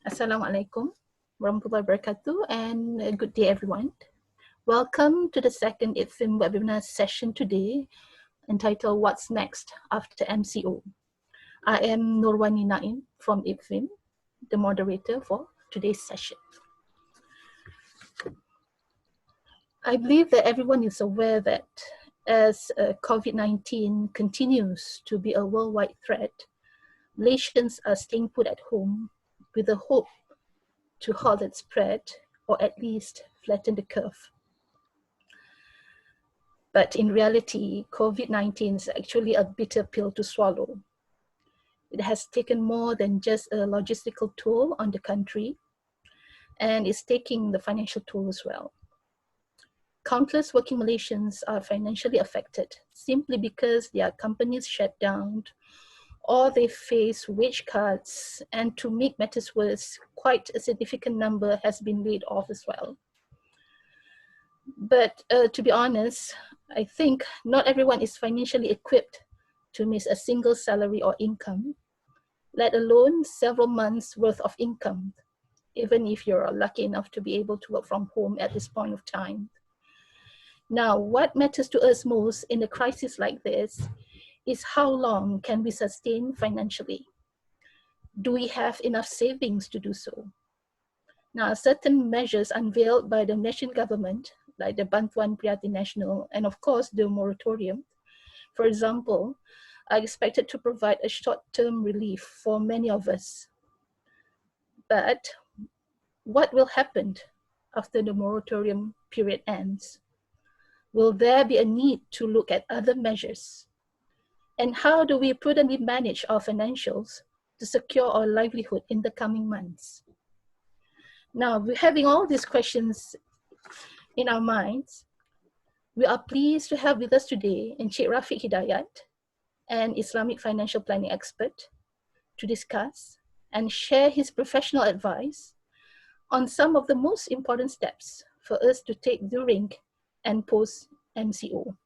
Assalamualaikum warahmatullahi wabarakatuh, and good day everyone. Welcome to the second IBFIM webinar session today entitled What's Next After MCO. I am Nurwani Naim from IBFIM, the moderator for today's session. I believe that everyone is aware that as COVID-19 continues to be a worldwide threat, Malaysians are staying put at home with the hope to halt its spread or at least flatten the curve. But in reality, COVID-19 is actually a bitter pill to swallow. It has taken more than just a logistical toll on the country, and it's taking the financial toll as well. Countless working Malaysians are financially affected simply because their companies shut down or they face wage cuts, and to make matters worse, quite a significant number has been laid off as well. But to be honest, I think not everyone is financially equipped to miss a single salary or income, let alone several months worth of income, even if you're lucky enough to be able to work from home at this point of time. Now, what matters to us most in a crisis like this is how long can we sustain financially? Do we have enough savings to do so? Now, certain measures unveiled by the national government, like the Bantuan Prihatin Nasional and of course the moratorium, for example, are expected to provide a short-term relief for many of us. But what will happen after the moratorium period ends? Will there be a need to look at other measures? And how do we prudently manage our financials to secure our livelihood in the coming months? Now, we're having all these questions in our minds. We are pleased to have with us today Encik Rafiq Hidayat, an Islamic financial planning expert, to discuss and share his professional advice on some of the most important steps for us to take during and post MCO.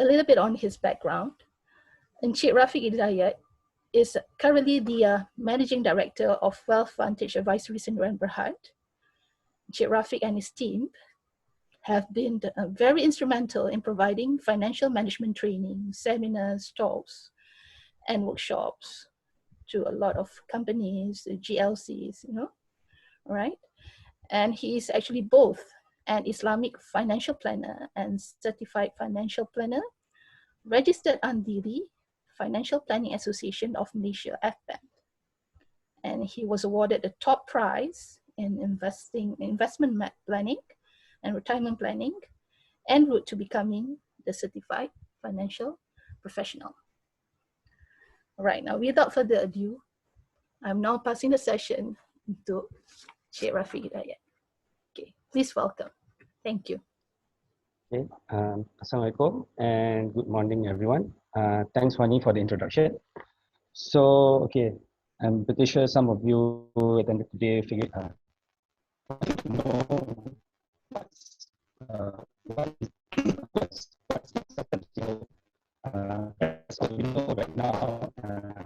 A little bit on his background. Encik Rafiq Hidayat is currently the Managing Director of Wealth Vantage Advisory Sdn Berhad. Encik Rafiq and his team have been very instrumental in providing financial management training, seminars, talks, and workshops to a lot of companies, GLCs, all right? And he is actually both an Islamic financial planner and certified financial planner, registered under the Financial Planning Association of Malaysia, FPAM. And he was awarded the top prize in investment planning and retirement planning, en route to becoming the certified financial professional. All right, now without further ado, I'm now passing the session to Encik Rafiq Hidayat. Okay, please welcome. Thank you. Okay, Assalamualaikum and good morning everyone. Thanks Wani for the introduction. So, okay, I'm pretty sure some of you who attended today figured know what's MCO. As we know right now,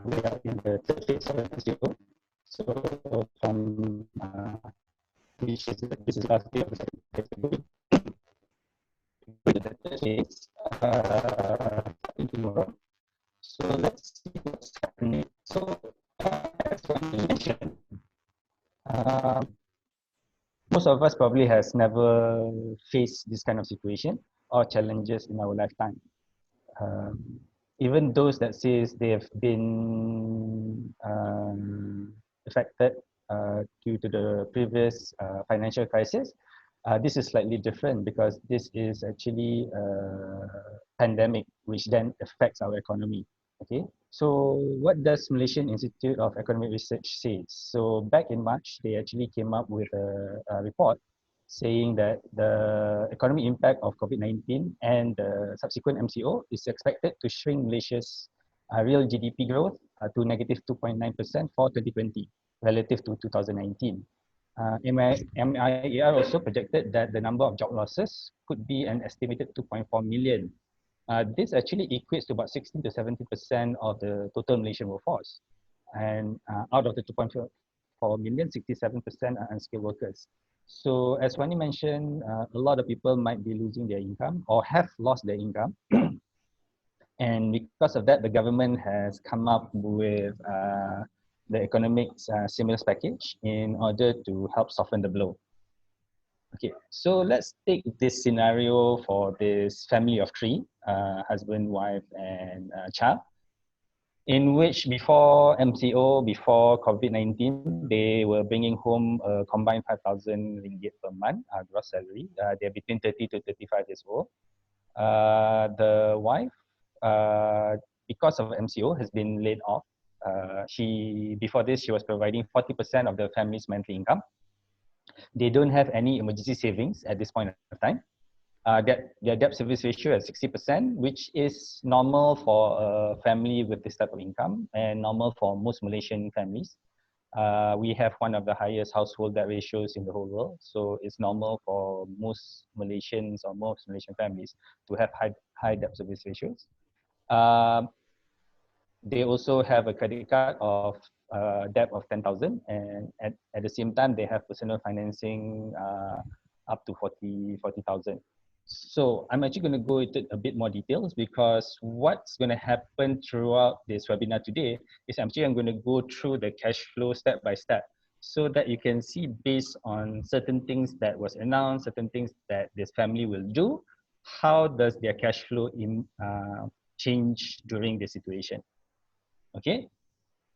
we are in the third phase of MCO. So, from this is last day of the second phase. Tomorrow. So let's see what's happening. So as I mentioned, most of us probably has never faced this kind of situation or challenges in our lifetime. Even those that says they have been affected due to the previous financial crisis, this is slightly different because this is actually a pandemic which then affects our economy. Okay, so what does Malaysian Institute of Economic Research say? So back in March, they actually came up with a report saying that the economic impact of COVID-19 and the subsequent MCO is expected to shrink Malaysia's real GDP growth to negative 2.9% for 2020 relative to 2019. MIER also projected that the number of job losses could be an estimated 2.4 million. This actually equates to about 16 to 70% of the total Malaysian workforce. and out of the 2.4 million, 67% are unskilled workers. So as Wani mentioned, a lot of people might be losing their income or have lost their income. And because of that, the government has come up with the economic stimulus package in order to help soften the blow. Okay, so let's take this scenario for this family of three, husband, wife, and child, in which before MCO, before COVID-19, they were bringing home a combined 5,000 ringgit per month, gross salary. They're between 30 to 35 years old. The wife, because of MCO, has been laid off. Before this, she was providing 40% of the family's monthly income. They don't have any emergency savings at this point of time. Their debt service ratio at 60%, which is normal for a family with this type of income and normal for most Malaysian families. We have one of the highest household debt ratios in the whole world. So it's normal for most Malaysians or most Malaysian families to have high debt service ratios. They also have a credit card of debt of 10,000, and at the same time, they have personal financing up to 40,000. So I'm actually going to go into a bit more details, because what's going to happen throughout this webinar today is I'm going to go through the cash flow step by step, so that you can see based on certain things that was announced, certain things that this family will do, how does their cash flow change during the situation. Okay,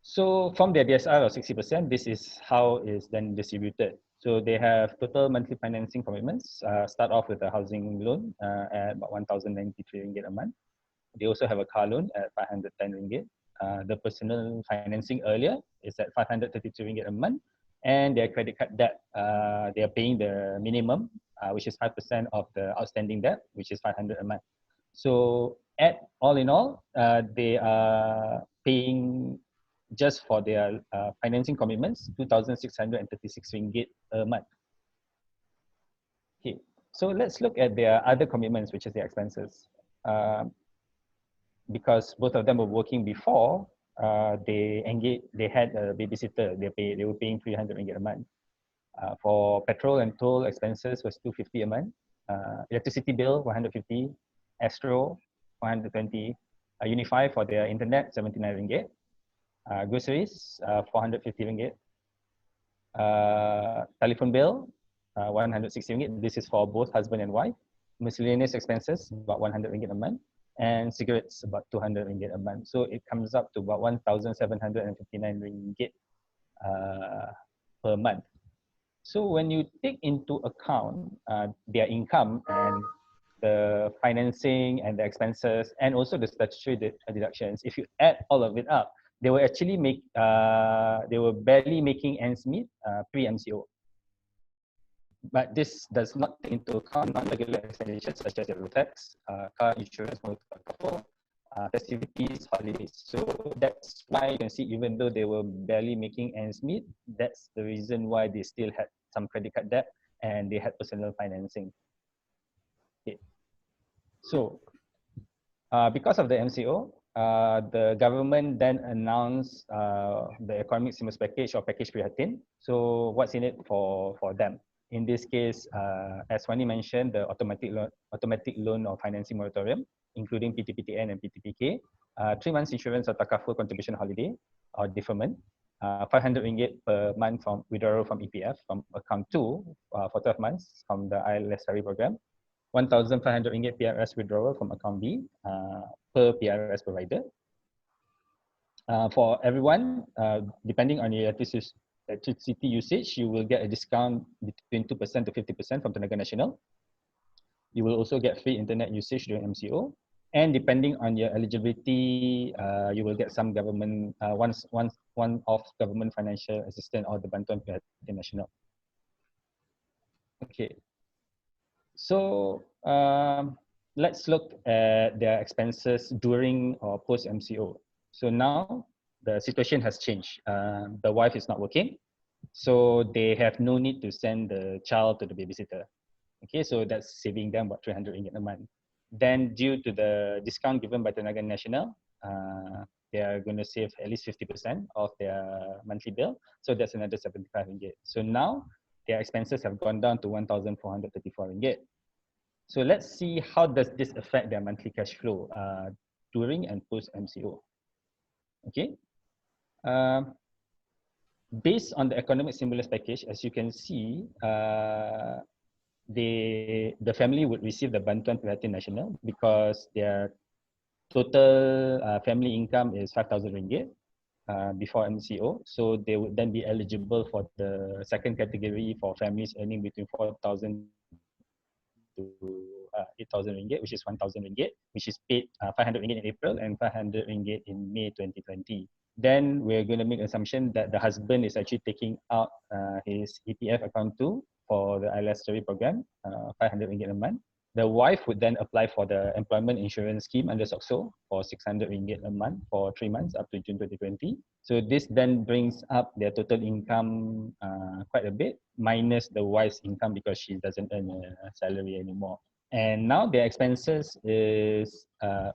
so from their DSR of 60%, this is how it's then distributed. So they have total monthly financing commitments. Start off with a housing loan at about 1,093 ringgit a month. They also have a car loan at 510 ringgit. The personal financing earlier is at 532 ringgit a month. And their credit card debt, they are paying the minimum, which is 5% of the outstanding debt, which is 500 a month. So all in all, they are paying just for their financing commitments, 2,636 ringgit a month. Okay, so let's look at their other commitments, which is their expenses. Because both of them were working before, they had a babysitter. They were paying 300 ringgit a month. For petrol and toll expenses was 250 a month. Electricity bill 150, Astro 120, Unify for their internet 79 ringgit. Groceries 450 ringgit. Telephone bill 160 ringgit. This is for both husband and wife. Miscellaneous expenses about 100 ringgit a month, and cigarettes about 200 ringgit a month. So it comes up to about 1,759 ringgit per month. So when you take into account their income and the financing and the expenses and also the statutory deductions, if you add all of it up, they were actually they were barely making ends meet pre-MCO. But this does not take into account non-regular expenditures such as road tax, car insurance, motor festivities, holidays. So that's why you can see, even though they were barely making ends meet, that's the reason why they still had some credit card debt and they had personal financing. Okay. So because of the MCO, the government then announced the economic stimulus package or package Prihatin. So what's in it for them? In this case, as Wani mentioned, the automatic loan or financing moratorium, including PTPTN and PTPK, 3 months insurance or takaful contribution holiday or deferment, 500 ringgit per month from withdrawal from EPF from account 2 for 12 months from the ILS salary program, 1,500 ringgit PRS withdrawal from account B per PRS provider. For everyone, depending on your electricity usage, you will get a discount between 2% to 50% from Tenaga Nasional. You will also get free internet usage during MCO. And depending on your eligibility, you will get some government, one-off government financial assistance or the Bantuan Prihatin Nasional. Okay. So let's look at their expenses during or post MCO. So now the situation has changed. The wife is not working, so they have no need to send the child to the babysitter. Okay, so that's saving them about 300 ringgit a month. Then due to the discount given by Tenaga Nasional, they are going to save at least 50% of their monthly bill. So that's another 75 ringgit. So now their expenses have gone down to 1,434 ringgit. So let's see how does this affect their monthly cash flow during and post MCO. Okay. Based on the economic stimulus package, as you can see, the family would receive the Bantuan Prihatin Nasional because their total family income is 5,000 ringgit before MCO. So they would then be eligible for the second category for families earning between 4,000 to 8,000 ringgit, which is 1,000 ringgit, which is paid 500 ringgit in April and 500 ringgit in May 2020. Then we're going to make assumption that the husband is actually taking out his EPF account too for the ILS story program, 500 ringgit a month. The wife would then apply for the employment insurance scheme under SOCSO for 600 ringgit a month for 3 months up to June 2020. So this then brings up their total income quite a bit, minus the wife's income because she doesn't earn a salary anymore. And now their expenses is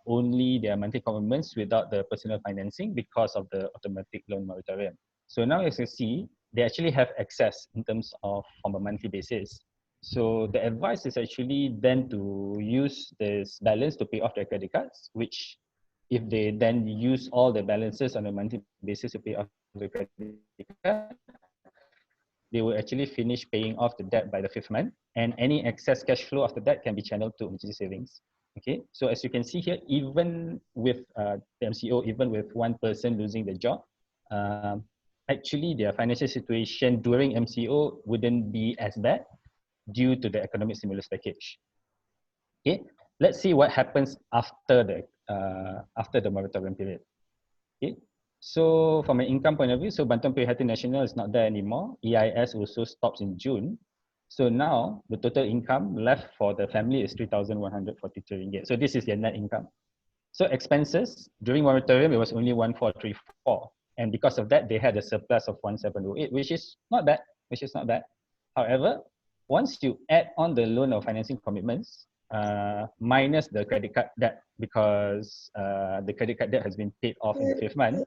only their monthly commitments without the personal financing because of the automatic loan moratorium. So now as you see, they actually have excess in terms of on a monthly basis. So the advice is actually then to use this balance to pay off their credit cards, which if they then use all the balances on a monthly basis to pay off the credit card, they will actually finish paying off the debt by the 5th month, and any excess cash flow after that can be channeled to emergency savings. Okay, so as you can see here, even with the MCO, even with one person losing the job, actually their financial situation during MCO wouldn't be as bad due to the economic stimulus package. Okay, let's see what happens after the moratorium period. Okay, so from an income point of view, so Bantuan Prihatin Nasional is not there anymore. EIS also stops in June. So now the total income left for the family is 3,143 ringgit. So this is their net income. So expenses during moratorium, it was only 1,434. And because of that, they had a surplus of 1,708, which is not bad, However, once you add on the loan or financing commitments, minus the credit card debt, because the credit card debt has been paid off in the 5th month,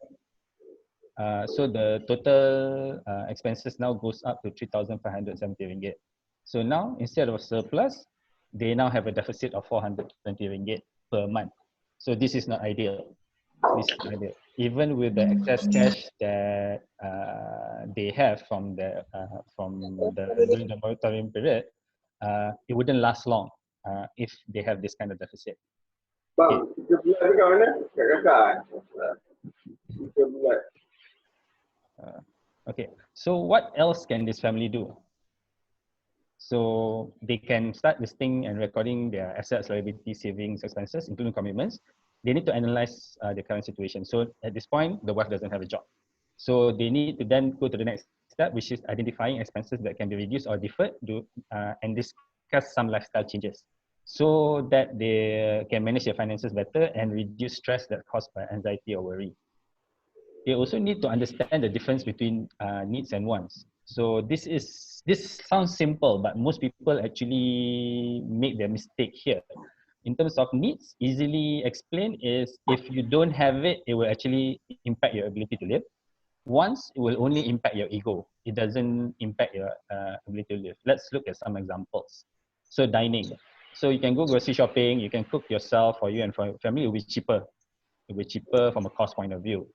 so the total expenses now goes up to 3,570 ringgit. So now, instead of surplus, they now have a deficit of 420 ringgit per month. So this is not ideal. Even with the excess cash that they have from the during the moratorium period, it wouldn't last long if they have this kind of deficit. Okay. Okay, so what else can this family do? So they can start listing and recording their assets, liabilities, savings, expenses, including commitments. They need to analyze the current situation. So at this point, the wife doesn't have a job. So they need to then go to the next step, which is identifying expenses that can be reduced or deferred and discuss some lifestyle changes so that they can manage their finances better and reduce stress that caused by anxiety or worry. They also need to understand the difference between needs and wants. So this sounds simple, but most people actually make their mistake here. In terms of needs, easily explained is if you don't have it, it will actually impact your ability to live. Wants, it will only impact your ego. It doesn't impact your ability to live. Let's look at some examples. So dining. So you can go grocery shopping, you can cook yourself for you and for your family, it will be cheaper. It will be cheaper from a cost point of view.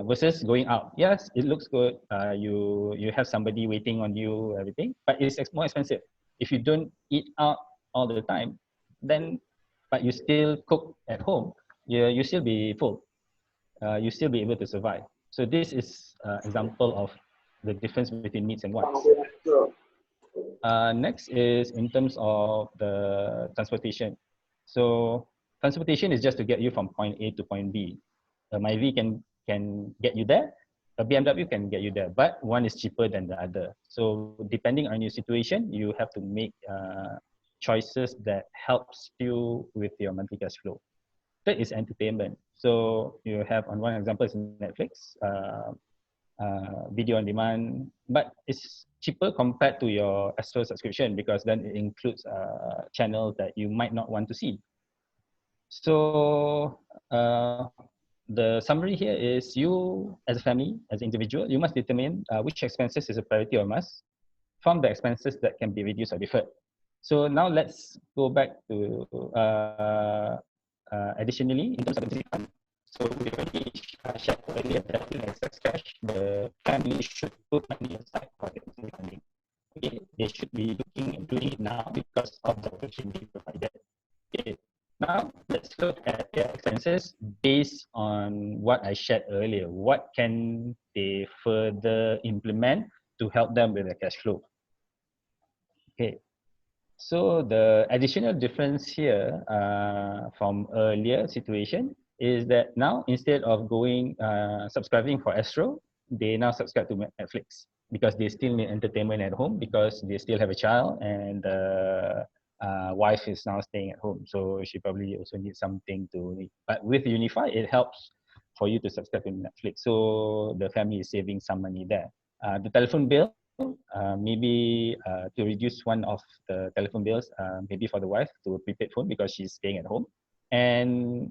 Versus going out. Yes, it looks good. You have somebody waiting on you, everything, but it's more expensive. If you don't eat out all the time, then but you still cook at home, you still be full. You still be able to survive. So this is example of the difference between needs and wants. Next is in terms of the transportation. So transportation is just to get you from point A to point B. My V can get you there, a BMW can get you there, but one is cheaper than the other. So depending on your situation, you have to make choices that helps you with your monthly cash flow. Third is entertainment. So you have on one example is Netflix, video on demand, but it's cheaper compared to your Astro subscription because then it includes channels that you might not want to see. So the summary here is you as a family, as an individual, you must determine which expenses is a priority or must from the expenses that can be reduced or deferred. So now let's go back to additionally in terms of the fund. So we already shared earlier that in excess cash, the family should put money aside for the emergency funding. Okay, they should be doing it now because of the opportunity provided. Okay. Now let's look at their expenses based on what I shared earlier. What can they further implement to help them with their cash flow? Okay, so the additional difference here from earlier situation is that now instead of going subscribing for Astro, they now subscribe to Netflix because they still need entertainment at home because they still have a child and the wife is now staying at home. So she probably also needs something to, but with Unify, it helps for you to subscribe to Netflix. So the family is saving some money there. The telephone bill, maybe to reduce one of the telephone bills, maybe for the wife to a prepaid phone because she's staying at home, and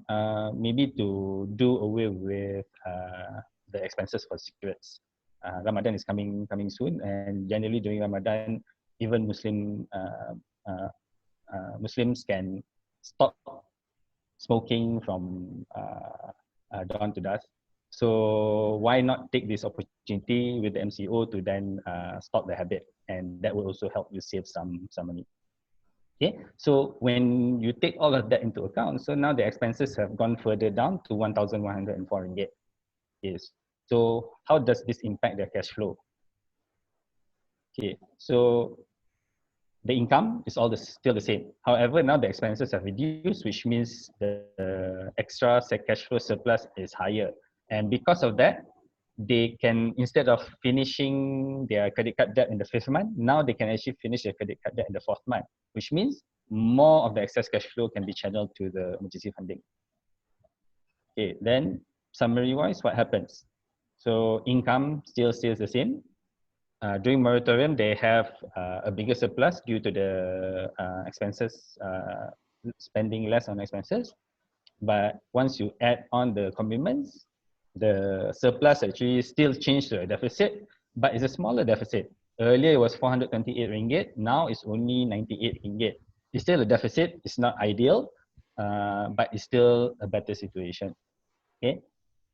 maybe to do away with the expenses for cigarettes. Ramadan is coming soon, and generally during Ramadan, even Muslims can stop smoking from dawn to dusk. So why not take this opportunity with the MCO to then stop the habit, and that will also help you save some money. Okay, so when you take all of that into account, so now the expenses have gone further down to 1,104 ringgit. Yes. So how does this impact their cash flow? Okay, so the income is still the same. However, now the expenses have reduced, which means the extra cash flow surplus is higher. And because of that, they can, instead of finishing their credit card debt in the 5th month, now they can actually finish their credit card debt in the 4th month, which means more of the excess cash flow can be channeled to the emergency funding. Okay, then summary-wise, what happens? So income still stays the same. During moratorium, they have a bigger surplus due to the expenses, spending less on expenses. But once you add on the commitments, the surplus actually still changed to a deficit, but it's a smaller deficit. Earlier it was 428 ringgit, now it's only 98 ringgit. It's still a deficit, it's not ideal, but it's still a better situation. Okay.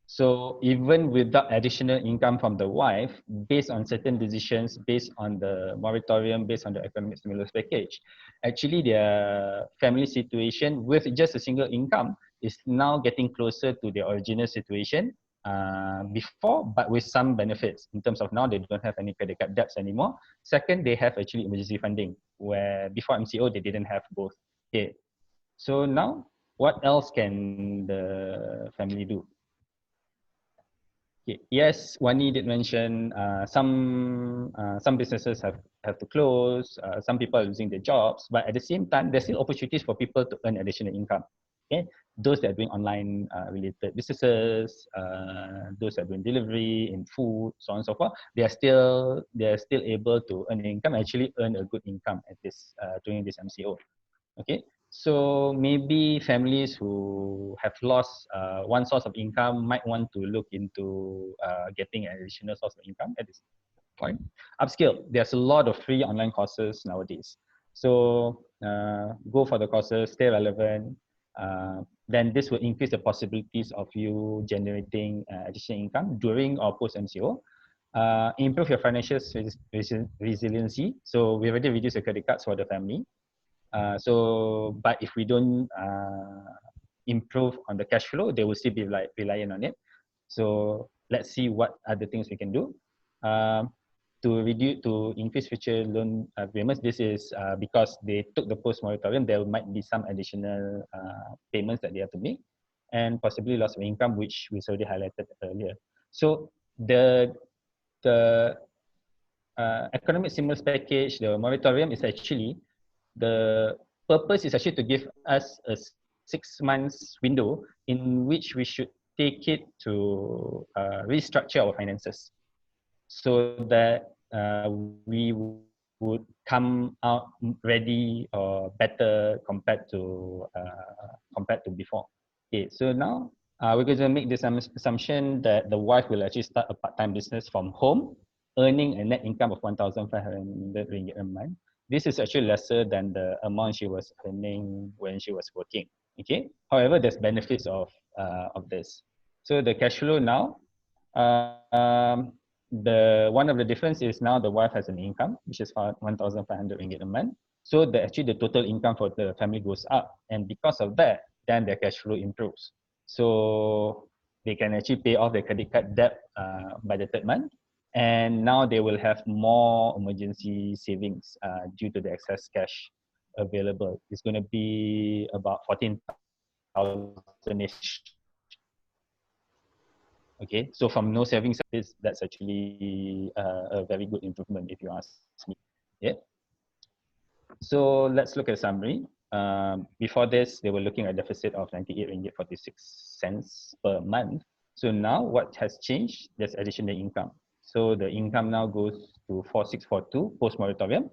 So even without additional income from the wife, based on certain decisions, based on the moratorium, based on the economic stimulus package, actually their family situation with just a single income is now getting closer to the original situation before, but with some benefits in terms of now they don't have any credit card debts anymore. Second, they have actually emergency funding, where before MCO they didn't have both. Okay, so now what else can the family do? Yes, Wani did mention some businesses have to close. Some people are losing their jobs, but at the same time, there's still opportunities for people to earn additional income. Okay, those that are doing online related businesses, those that are doing delivery in food, so on and so forth, they are still able to earn income. Actually, earn a good income at this during this MCO. Okay, so maybe families who have lost one source of income might want to look into getting an additional source of income at this point. Upskill, there's a lot of free online courses nowadays. So go for the courses, stay relevant. Then this will increase the possibilities of you generating additional income during or post MCO. Improve your financial resiliency. So we already reduced the credit cards for the family. But if we don't improve on the cash flow, they will still be reliant on it. So let's see what other things we can do to increase future loan payments. This is because they took the post moratorium. There might be some additional payments that they have to make, and possibly loss of income, which we already highlighted earlier. So the economic stimulus package, the moratorium is actually, the purpose is actually to give us a 6 months window in which we should take it to restructure our finances so that we would come out ready or better compared to before. Okay, so now we're going to make this assumption that the wife will actually start a part-time business from home, earning a net income of 1,500 ringgit a month. This is actually lesser than the amount she was earning when she was working. Okay. However, there's benefits of this. So the cash flow now, the one of the difference is now the wife has an income, which is 1,500 ringgit a month. So actually the total income for the family goes up, and because of that, then their cash flow improves. So they can actually pay off their credit card debt by the third month, and now they will have more emergency savings due to the excess cash available. It's going to be about 14,000-ish. Okay, so from no savings, that's actually a very good improvement if you ask me. Yeah. So let's look at summary. Before this, they were looking at deficit of 98 ringgit 46 cents per month. So now what has changed? There's additional income. So the income now goes to 4642 post moratorium,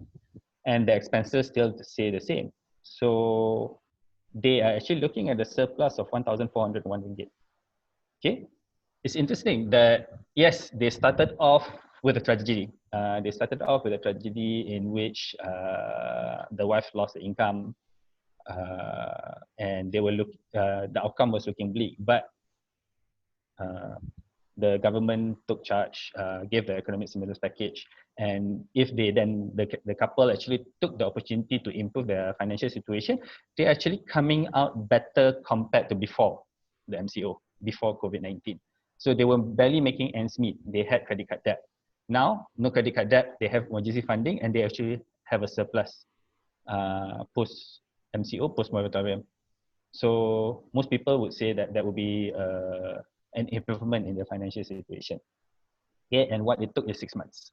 and the expenses still stay the same. So they are actually looking at a surplus of 1,401 ringgit. Okay, it's interesting that yes, they started off with a tragedy. They started off with a tragedy in which the wife lost the income, and they were the outcome was looking bleak. But uh, the government took charge, gave the economic stimulus package, and if they then the couple actually took the opportunity to improve their financial situation, they're actually coming out better compared to before the MCO, before COVID-19. So they were barely making ends meet. They had credit card debt. Now, no credit card debt, they have emergency funding, and they actually have a surplus post MCO, post moratorium. So most people would say that that would be an improvement in their financial situation. Okay, and what it took is 6 months.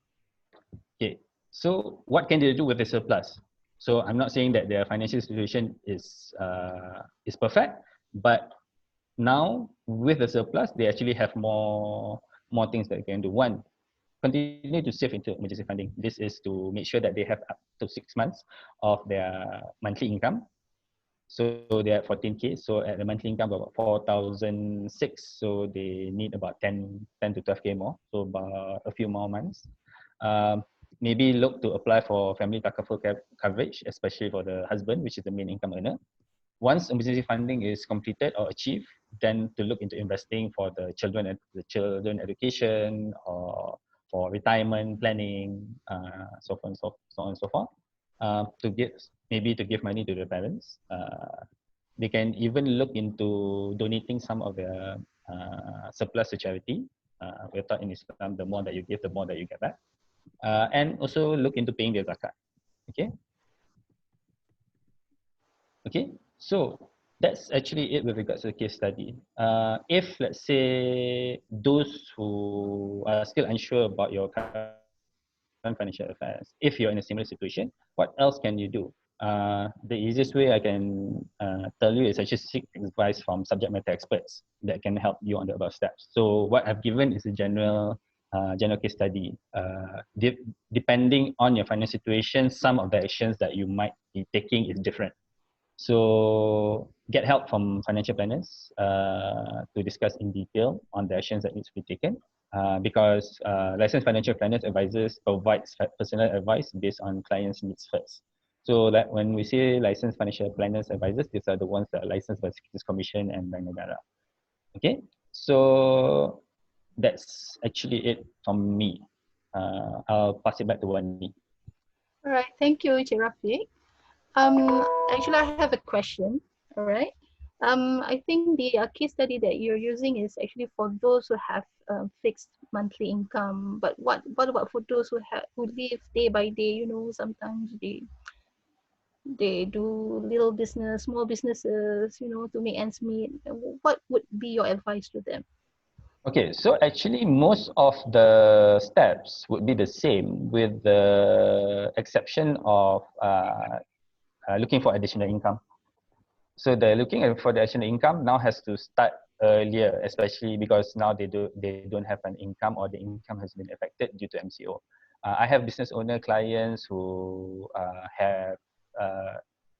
Okay, so what can they do with the surplus? So I'm not saying that their financial situation is perfect, but now with the surplus, they actually have more things that they can do. One, continue to save into emergency funding. This is to make sure that they have up to 6 months of their monthly income. So they're at 14K. So at the monthly income of about 4,006. So they need about 10 to 12K more. So about a few more months. Maybe look to apply for family takaful coverage, especially for the husband, which is the main income earner. Once emergency funding is completed or achieved, then to look into investing for the children education or for retirement planning, so on and so forth. To give money to the parents. They can even look into donating some of their surplus to charity. We're taught in Islam, the more that you give, the more that you get back. And also look into paying their zakat. Okay. Okay. So that's actually it with regards to the case study. If let's say those who are still unsure about your current financial affairs, if you're in a similar situation, what else can you do? The easiest way I can tell you is actually seek advice from subject matter experts that can help you on the above steps. So what I've given is a general case study. Depending on your financial situation, some of the actions that you might be taking is different. So get help from financial planners to discuss in detail on the actions that needs to be taken. Because licensed financial planners advisors provides personal advice based on clients' needs first. So that when we say licensed financial planners advisors, these are the ones that are licensed by Securities Commission and Bank Negara. Okay, so that's actually it from me. I'll pass it back to Wani. All right, thank you, Encik Rafiq. Actually, I have a question. All right. I think the case study that you're using is actually for those who have fixed monthly income. But what about for those who live day by day? You know, sometimes they do little business, small businesses. You know, to make ends meet. What would be your advice to them? Okay, so actually most of the steps would be the same with the exception of looking for additional income. So the looking for the additional income now has to start earlier, especially because now they don't have an income or the income has been affected due to MCO. I have business owner clients who have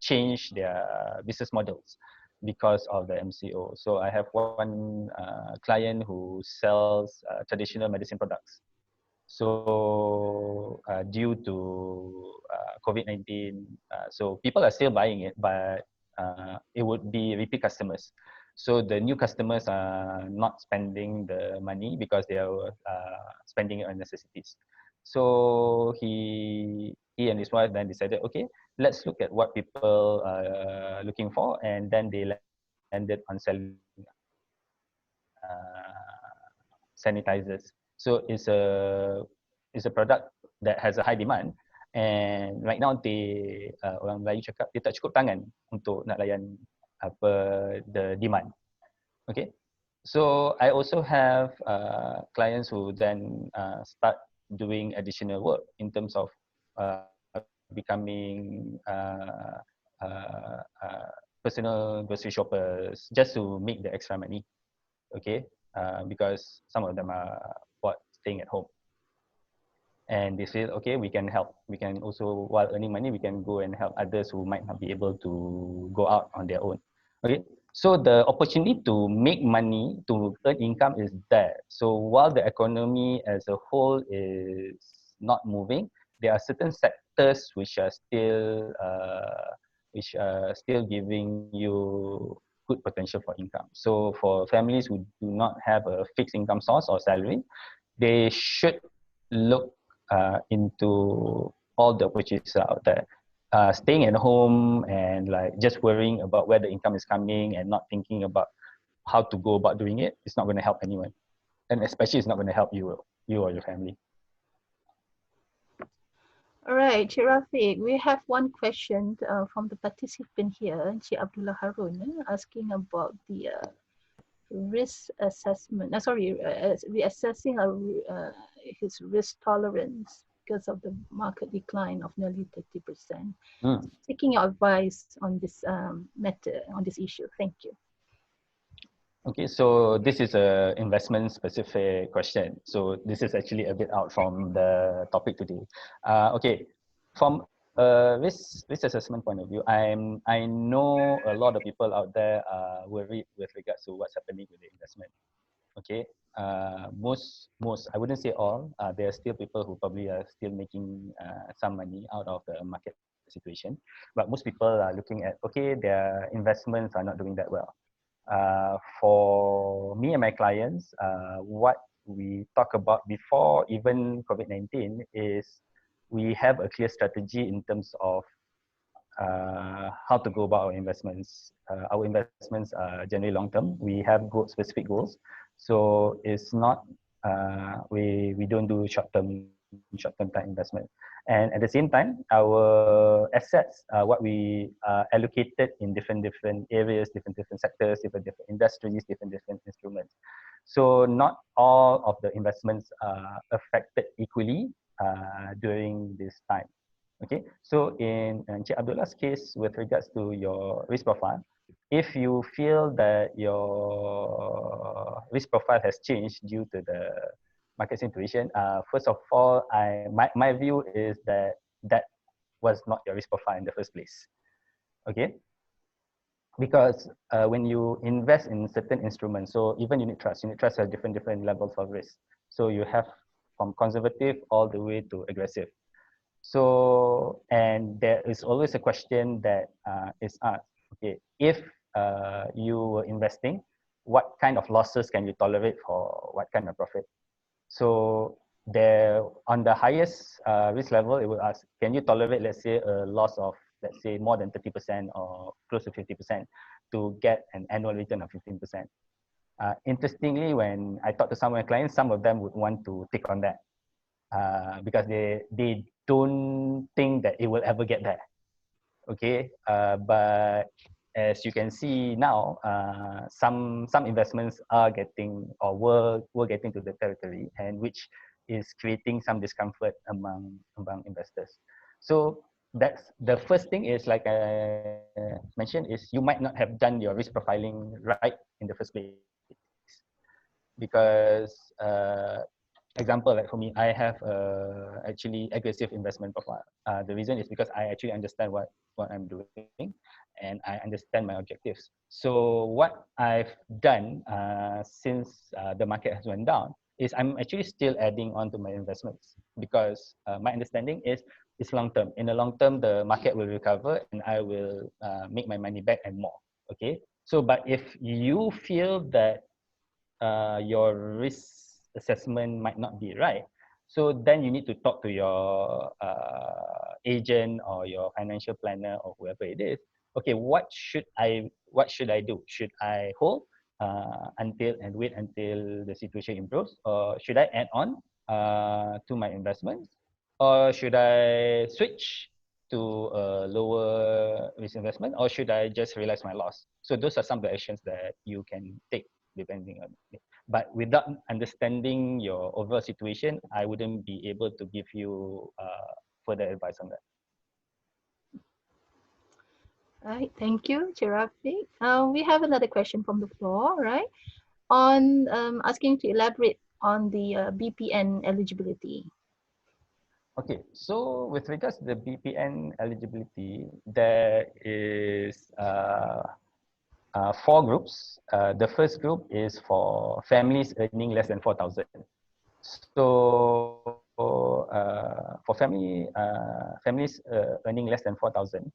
changed their business models. because of the MCO. So I have one client who sells traditional medicine products. So due to COVID-19, so people are still buying it, but it would be repeat customers. So the new customers are not spending the money because they are spending it on necessities. So he and his wife then decided, okay, let's look at what people are looking for, and then they landed on selling sanitizers. So it's a product that has a high demand, and right now orang Melayu cakap dia tak cukup tangan untuk nak layan apa the demand. Okay, so I also have clients who then start doing additional work in terms of becoming personal grocery shoppers just to make the extra money. Okay, because some of them are staying at home, and they say, okay, we can help. We can also, while earning money, we can go and help others who might not be able to go out on their own. Okay, so the opportunity to make money, to earn income is there. So while the economy as a whole is not moving, there are certain sectors which are still giving you good potential for income. So for families who do not have a fixed income source or salary, they should look into all the opportunities out there. Staying at home and like just worrying about where the income is coming and not thinking about how to go about doing it, it's not going to help anyone, and especially it's not going to help you or your family. All right, Cik Rafiq, we have one question from the participant here, Cik Abdullah Harun, asking about the risk assessment. Reassessing his risk tolerance because of the market decline of nearly 30%. Seeking your advice on this matter, on this issue. Thank you. Okay, so this is a investment specific question. So this is actually a bit out from the topic today. Okay, from a risk assessment point of view, I know a lot of people out there are worried with regards to what's happening with the investment. Okay, most I wouldn't say all. There are still people who probably are still making some money out of the market situation, but most people are looking at, okay, their investments are not doing that well. For me and my clients, what we talk about before even COVID-19 is we have a clear strategy in terms of how to go about our investments. Our investments are generally long-term. We have specific goals. So it's not, we don't do short-term time investment. And at the same time, our assets, what we allocated in different areas, different sectors, different industries, different instruments. So not all of the investments are affected equally during this time. Okay, so in Encik Abdullah's case, with regards to your risk profile, if you feel that your risk profile has changed due to the market situation, first of all, my view is that was not your risk profile in the first place. Okay, because when you invest in certain instruments, so even unit trust has different levels of risk. So you have from conservative all the way to aggressive. So, and there is always a question that is asked, okay, if you were investing, what kind of losses can you tolerate for what kind of profit? So there, on the highest risk level, it will ask, can you tolerate, let's say, a loss of, let's say, more than 30% or close to 50% to get an annual return of 15%? Interestingly, when I talk to some of my clients, some of them would want to take on that because they don't think that it will ever get there. Okay, but as you can see now, some investments are getting or were getting to the territory, and which is creating some discomfort among investors. So that's the first thing is, like I mentioned, is you might not have done your risk profiling right in the first place, because example, like for me, I have actually aggressive investment profile. The reason is because I actually understand what I'm doing and I understand my objectives. So what I've done since the market has went down is I'm actually still adding on to my investments because my understanding is it's long term. In the long term, the market will recover and I will make my money back and more. Okay. So, but if you feel that your risk assessment might not be right, so then you need to talk to your agent or your financial planner or whoever it is. Okay, what should I do? Should I hold until and wait until the situation improves, or should I add on to my investments, or should I switch to a lower risk investment, or should I just realize my loss? So those are some of the actions that you can take depending on it. But without understanding your overall situation, I wouldn't be able to give you further advice on that. Right, thank you, Rafiq. We have another question from the floor, right? On asking to elaborate on the BPN eligibility. Okay, so with regards to the BPN eligibility, there is 4 groups. The first group is for families earning less than 4,000. So for families earning less than 4,000,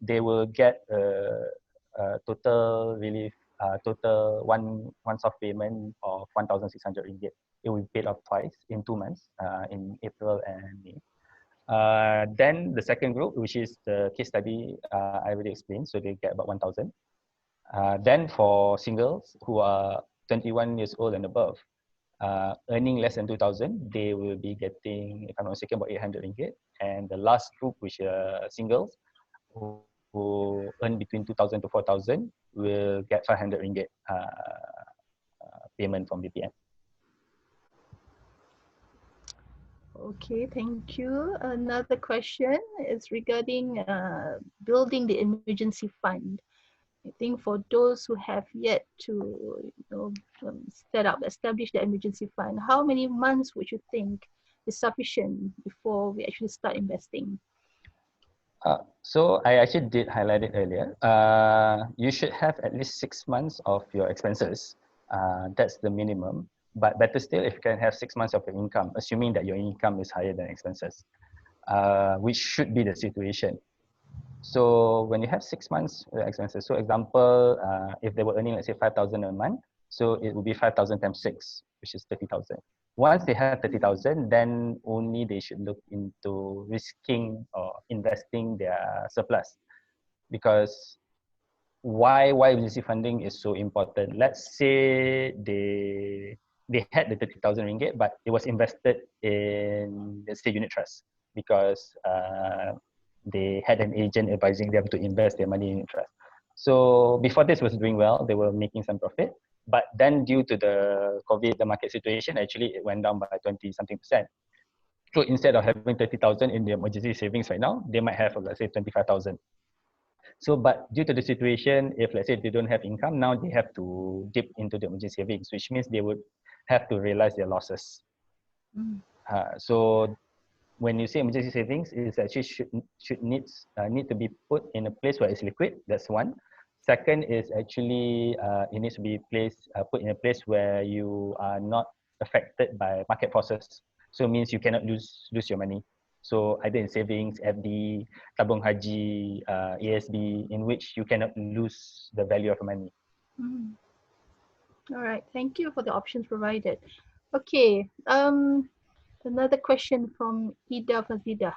they will get a total relief, total one-off payment of 1,600 ringgit. It will be paid off twice in 2 months, in April and May. Then the second group, which is the case study I already explained, so they get about 1,000. Then for singles who are 21 years old and above, earning less than 2,000, they will be getting, if I'm not mistaken, about 800 ringgit. And the last group, which are singles who earn between 2,000 to 4,000, will get 500 ringgit payment from BPN. Okay, thank you. Another question is regarding building the emergency fund. I think for those who have yet to establish the emergency fund, how many months would you think is sufficient before we actually start investing? So I actually did highlight it earlier. You should have at least 6 months of your expenses. That's the minimum. But better still, if you can have 6 months of your income, assuming that your income is higher than expenses, which should be the situation. So when you have 6 months expenses, so example, if they were earning, let's say 5,000 a month, so it would be 5,000 times 6, which is 30,000. Once they have 30,000, then only they should look into risking or investing their surplus. Because why emergency funding is so important? Let's say they had the 30,000 ringgit, but it was invested in, let's say, unit trust, because they had an agent advising them to invest their money in trust. So before this was doing well, they were making some profit. But then due to the COVID, the market situation, actually it went down by 20 something percent. So instead of having 30,000 in their emergency savings right now, they might have, let's say, 25,000. So, but due to the situation, if let's say they don't have income, now they have to dip into the emergency savings, which means they would have to realize their losses. So when you say emergency savings, it actually need to be put in a place where it's liquid. That's one. Second is actually it needs to be put in a place where you are not affected by market forces. So it means you cannot lose your money. So either in savings, FD, tabung haji, ASB, in which you cannot lose the value of money. All right, thank you for the options provided. Okay, another question from Ida Fazida.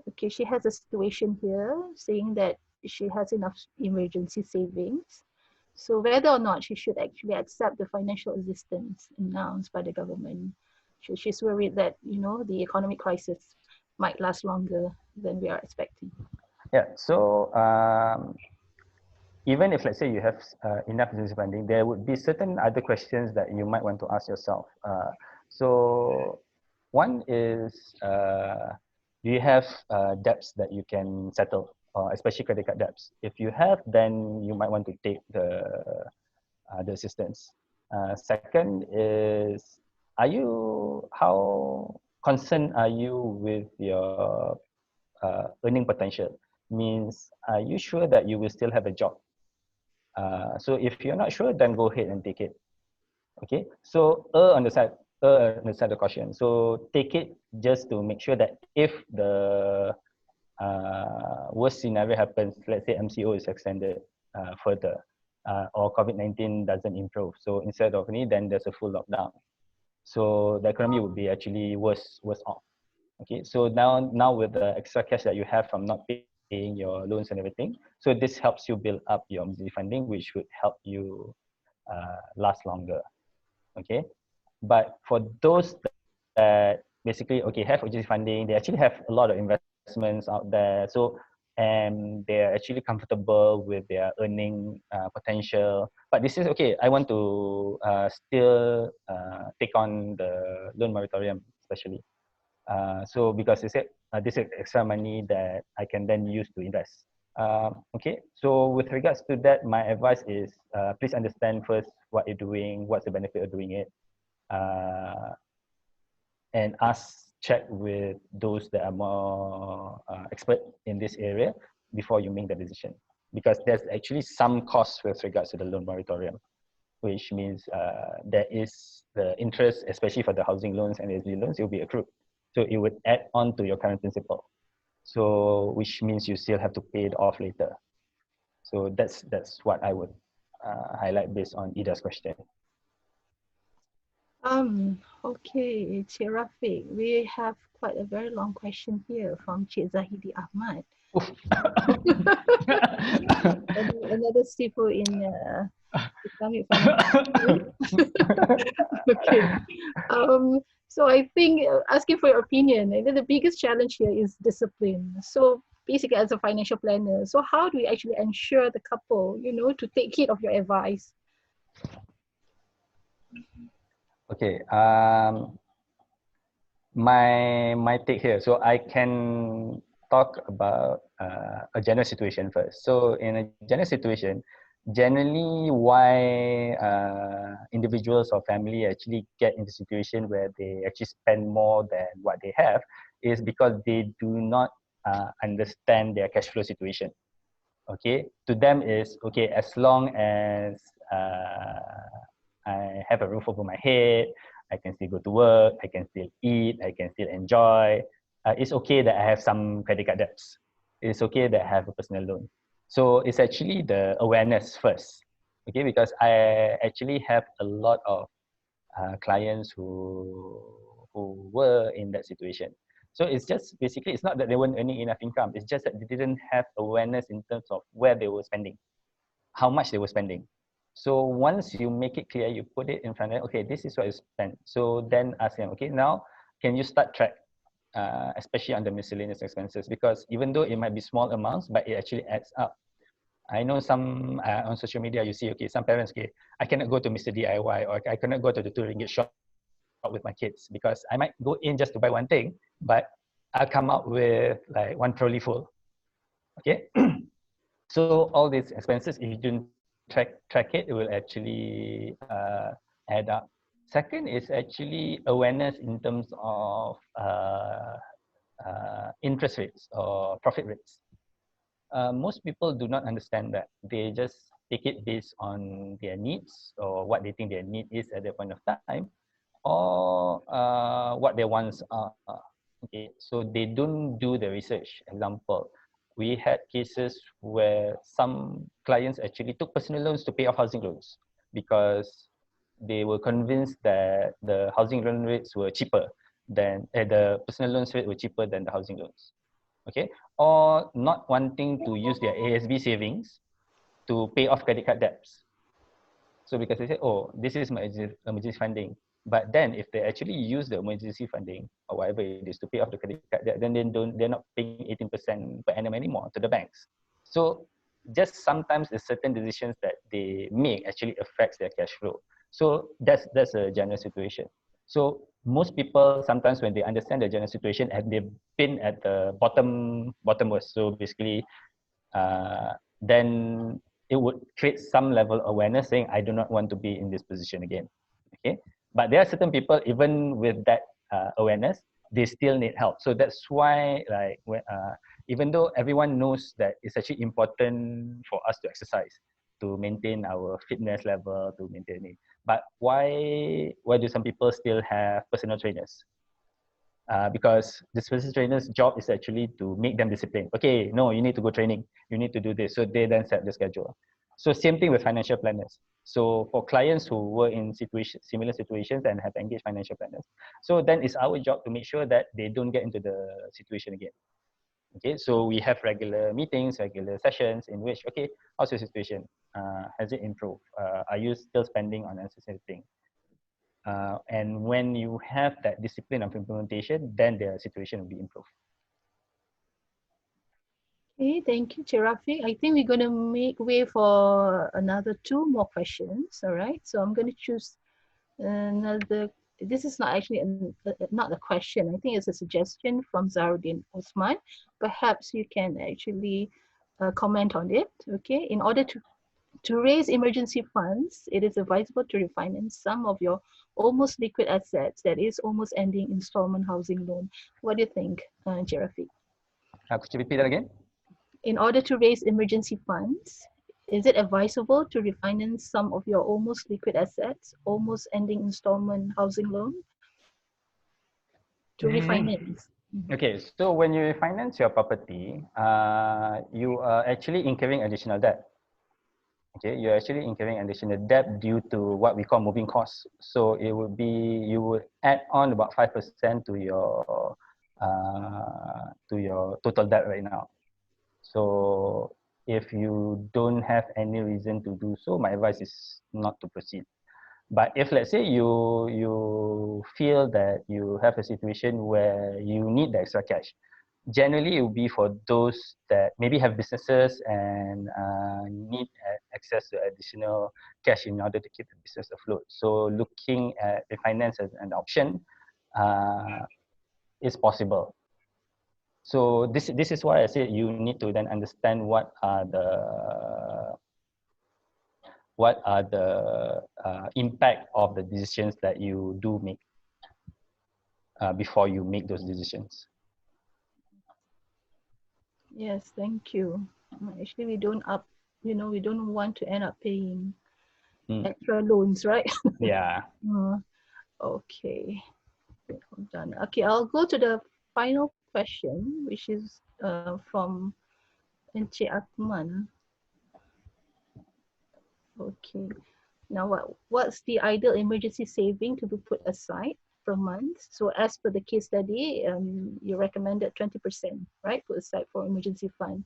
Okay, she has a situation here saying that she has enough emergency savings. So whether or not she should actually accept the financial assistance announced by the government. She's worried that, the economic crisis might last longer than we are expecting. Yeah, so even if let's say you have enough emergency funding, there would be certain other questions that you might want to ask yourself. So one is, do you have debts that you can settle, especially credit card debts? If you have, then you might want to take the assistance. Second is, how concerned are you with your earning potential? Means, are you sure that you will still have a job? So if you're not sure, then go ahead and take it. Okay, so err on the side of caution. So take it just to make sure that if the worst scenario happens, let's say MCO is extended further, or COVID-19 doesn't improve. So instead of any, then there's a full lockdown. So the economy would be actually worse off. Okay, so now with the extra cash that you have from not paying your loans and everything, so this helps you build up your emergency funding, which would help you last longer. Okay, but for those that basically have emergency funding, they actually have a lot of investments out there, so and they're actually comfortable with their earning potential, but this is okay, I want to still take on the loan moratorium, especially so because they said this is extra money that I can then use to invest. Okay, so with regards to that, my advice is please understand first what you're doing, what's the benefit of doing it, uh, and check with those that are more expert in this area before you make the decision, because there's actually some costs with regards to the loan moratorium, which means there is the interest, especially for the housing loans and SB loans, it will be accrued. So it would add on to your current principal. So which means you still have to pay it off later. So that's what I would highlight based on Ida's question. Okay, Encik Rafiq, we have quite a very long question here from Cik Zahidi Ahmad. Another staple in Islamic finance. Okay. So I think asking for your opinion, and then the biggest challenge here is discipline. So basically, as a financial planner, so how do we actually ensure the couple, to take heed of your advice? Okay. My take here. So I can talk about a general situation first. So in a general situation, generally why individuals or family actually get into a situation where they actually spend more than what they have is because they do not understand their cash flow situation. Okay, to them is okay as long as I have a roof over my head, I can still go to work, I can still eat, I can still enjoy. It's okay that I have some credit card debts. It's okay that I have a personal loan. So it's actually the awareness first, okay? Because I actually have a lot of clients who were in that situation. So it's just basically, it's not that they weren't earning enough income. It's just that they didn't have awareness in terms of where they were spending, how much they were spending. So once you make it clear, you put it in front of them, okay, this is what you spent. So then ask them, okay, now can you start track, especially on the miscellaneous expenses? Because even though it might be small amounts, but it actually adds up. I know some on social media, you see, okay, some parents, okay, I cannot go to Mr. DIY, or I cannot go to the RM2 shop with my kids because I might go in just to buy one thing, but I'll come out with like one trolley full. Okay. So all these expenses, if you don't track it, it will actually add up. Second is actually awareness in terms of interest rates or profit rates. Most people do not understand that. They just take it based on their needs or what they think their need is at that point of time, or what their wants are. Okay, so they don't do the research. Example, we had cases where some clients actually took personal loans to pay off housing loans because they were convinced that the housing loan rates were cheaper than the personal loans rate were cheaper than the housing loans. Okay, or not wanting to use their ASB savings to pay off credit card debts. So because they say, oh, this is my emergency funding. But then if they actually use the emergency funding or whatever it is to pay off the credit card debt, then they're not paying 18% per annum anymore to the banks. So just sometimes the certain decisions that they make actually affects their cash flow. So that's a general situation. So most people sometimes when they understand the general situation and they've been at the bottommost, so basically then it would create some level of awareness saying, I do not want to be in this position again. Okay. But there are certain people, even with that awareness, they still need help. So that's why, like, even though everyone knows that it's actually important for us to exercise, to maintain our fitness level, to maintain it. But why do some people still have personal trainers? Because the personal trainer's job is actually to make them disciplined. Okay, no, you need to go training. You need to do this. So they then set the schedule. So same thing with financial planners. So for clients who were in similar situations and have engaged financial planners, so then it's our job to make sure that they don't get into the situation again. Okay, so we have regular meetings, regular sessions in which, okay, how's your situation? Has it improved? Are you still spending on unnecessary things? And when you have that discipline of implementation, then the situation will be improved. Okay, thank you, Rafiq. I think we're going to make way for another two more questions. All right, so I'm going to choose another. This is not actually not a question. I think it's a suggestion from Zaruddin Osman. Perhaps you can actually comment on it. Okay, in order to raise emergency funds, it is advisable to refinance some of your almost liquid assets, that is almost ending installment housing loan. What do you think, Rafiq? Could you repeat that again? In order to raise emergency funds, is it advisable to refinance some of your almost liquid assets, almost ending installment housing loan? To refinance. Okay, so when you refinance your property, you are actually incurring additional debt. Okay, you're actually incurring additional debt due to what we call moving costs. So it would be, you would add on about 5% to your total debt right now. So if you don't have any reason to do so, my advice is not to proceed. But if, let's say, you feel that you have a situation where you need the extra cash, generally it will be for those that maybe have businesses and need access to additional cash in order to keep the business afloat. So looking at refinance as an option is possible. So this is why I said you need to then understand what are the impact of the decisions that you do make before you make those decisions. Yes, thank you. Actually, we don't we don't want to end up paying extra loans, right? Yeah. Okay. Hold on. Okay, I'll go to the final question, which is from Encik Akman. Okay. Now, what's the ideal emergency saving to be put aside per month? So as per the case study, you recommended 20%, right? Put aside for emergency fund.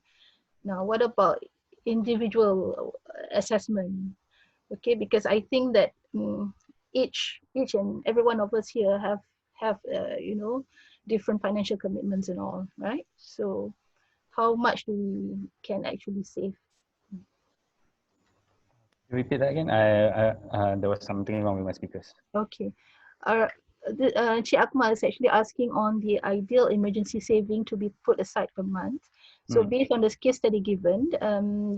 Now, what about individual assessment? Okay, because I think that each and every one of us here have different financial commitments and all, right? So how much we can actually save? Repeat that again. There was something wrong with my speakers. Okay. Cik Akmal is actually asking on the ideal emergency saving to be put aside per month. So based on this case study given,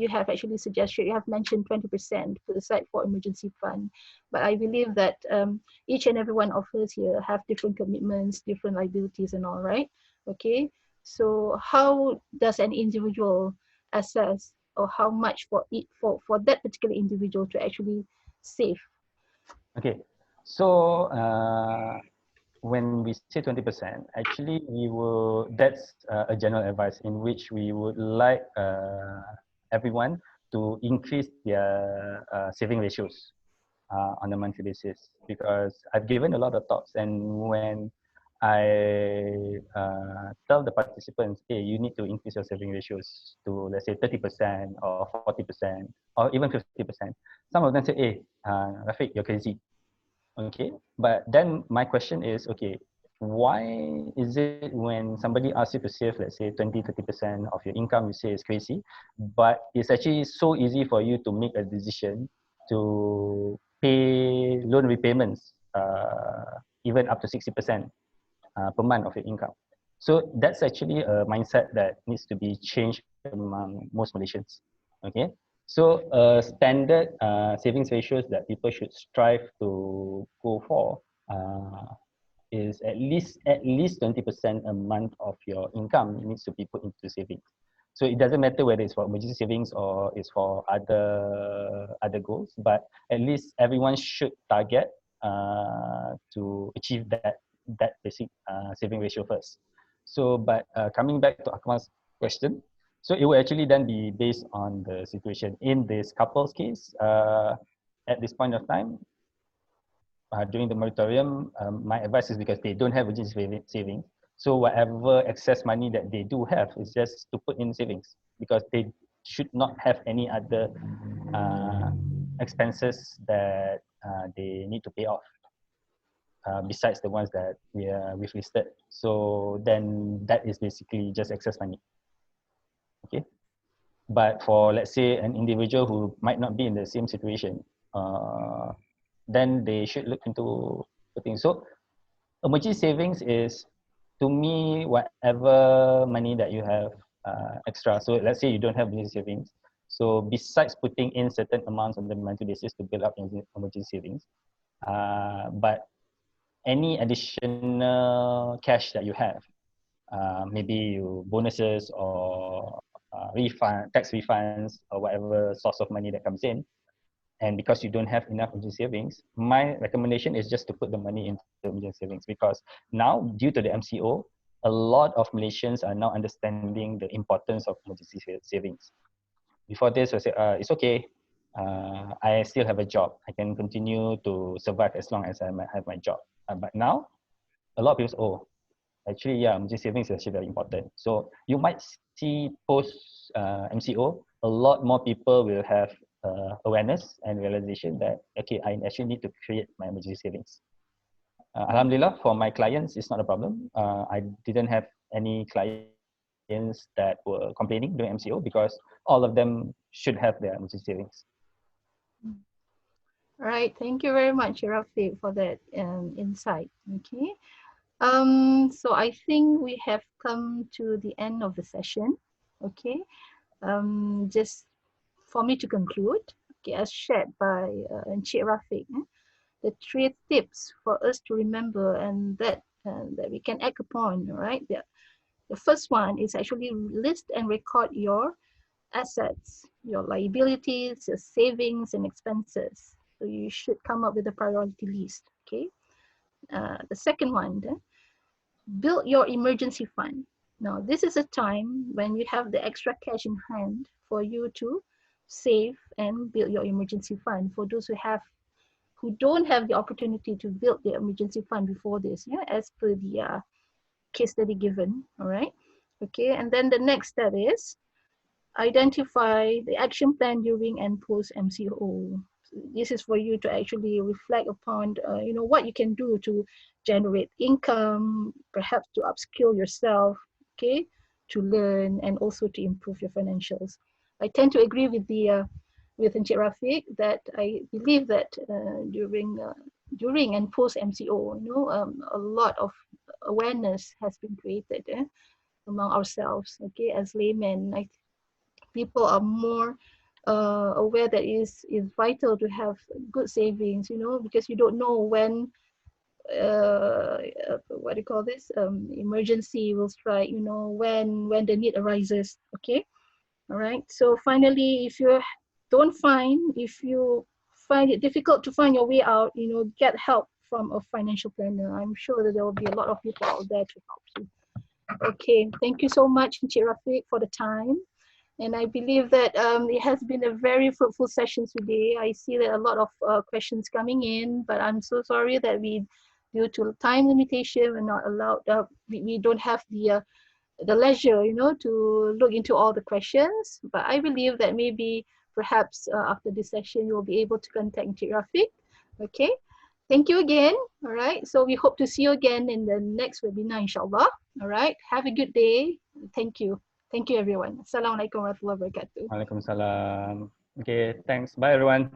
you have actually suggested, you have mentioned 20% put aside for emergency fund. But I believe that each and every one of us here have different commitments, different liabilities and all, right? Okay. So how does an individual assess, or how much for that particular individual to actually save? Okay. So when we say 20%, actually that's a general advice in which we would like everyone to increase their saving ratios on a monthly basis, because I've given a lot of talks, and when I tell the participants, hey, you need to increase your saving ratios to, let's say, 30% or 40% or even 50%. Some of them say, hey, Rafiq, you're crazy. Okay, but then my question is, okay, why is it when somebody asks you to save, let's say 20-30% of your income, you say it's crazy, but it's actually so easy for you to make a decision to pay loan repayments even up to 60% per month of your income? So that's actually a mindset that needs to be changed among most Malaysians. Okay, So standard savings ratios that people should strive to go for is at least 20% a month of your income needs to be put into savings. So it doesn't matter whether it's for emergency savings or it's for other goals, but at least everyone should target to achieve that basic saving ratio first. So, but coming back to Akmal's question, so it will actually then be based on the situation. In this couple's case, at this point of time, during the moratorium, my advice is because they don't have emergency savings. So whatever excess money that they do have is just to put in savings because they should not have any other expenses that they need to pay off besides the ones that we've listed. So then that is basically just excess money. Okay. But for, let's say, an individual who might not be in the same situation, then they should look into putting. So emergency savings is, to me, whatever money that you have extra. So let's say you don't have emergency savings. So besides putting in certain amounts on the monthly basis to build up emergency savings, but any additional cash that you have, maybe you bonuses or tax refunds or whatever source of money that comes in, and because you don't have enough emergency savings, my recommendation is just to put the money into emergency savings, because now, due to the MCO, a lot of Malaysians are now understanding the importance of emergency savings. Before this, I said, it's okay. I still have a job. I can continue to survive as long as I have my job. But now, a lot of people say, oh, actually, yeah, emergency savings is actually very important. So you might see post MCO, a lot more people will have awareness and realization that, okay, I actually need to create my emergency savings. Alhamdulillah, for my clients, it's not a problem. I didn't have any clients that were complaining during MCO because all of them should have their emergency savings. Right. Thank you very much, Rafiq, for that insight. Okay. So I think we have come to the end of the session. Okay. Just for me to conclude, okay, as shared by Encik Rafiq, the 3 tips for us to remember and that we can act upon, right? The first one is actually list and record your assets, your liabilities, your savings and expenses. So you should come up with a priority list, okay? The second one, build your emergency fund. Now, this is a time when you have the extra cash in hand for you to save and build your emergency fund. For those who don't have the opportunity to build their emergency fund before this, yeah, as per the case study given, all right? Okay, and then the next step is identify the action plan during and post MCO. This is for you to actually reflect upon, what you can do to generate income, perhaps to upskill yourself, okay, to learn and also to improve your financials. I tend to agree with with Encik Rafiq that I believe that during and post MCO, a lot of awareness has been created among ourselves. Okay, as laymen, people are more aware that it's vital to have good savings, because you don't know when what do you call this, emergency will strike, when the need arises. Okay, all right. So finally, if you find it difficult to find your way out, get help from a financial planner. I'm sure that there will be a lot of people out there to help you. Okay, thank you so much, Encik Rafiq, for the time. And I believe that it has been a very fruitful session today. I see that a lot of questions coming in, but I'm so sorry that due to time limitation, we're not allowed, we don't have the leisure, to look into all the questions. But I believe that maybe perhaps after this session, you'll be able to contact Encik Rafiq. Okay. Thank you again. All right. So we hope to see you again in the next webinar, inshallah. All right. Have a good day. Thank you. Thank you, everyone. Assalamualaikum warahmatullahi wabarakatuh. Waalaikumsalam. Okay, thanks. Bye, everyone.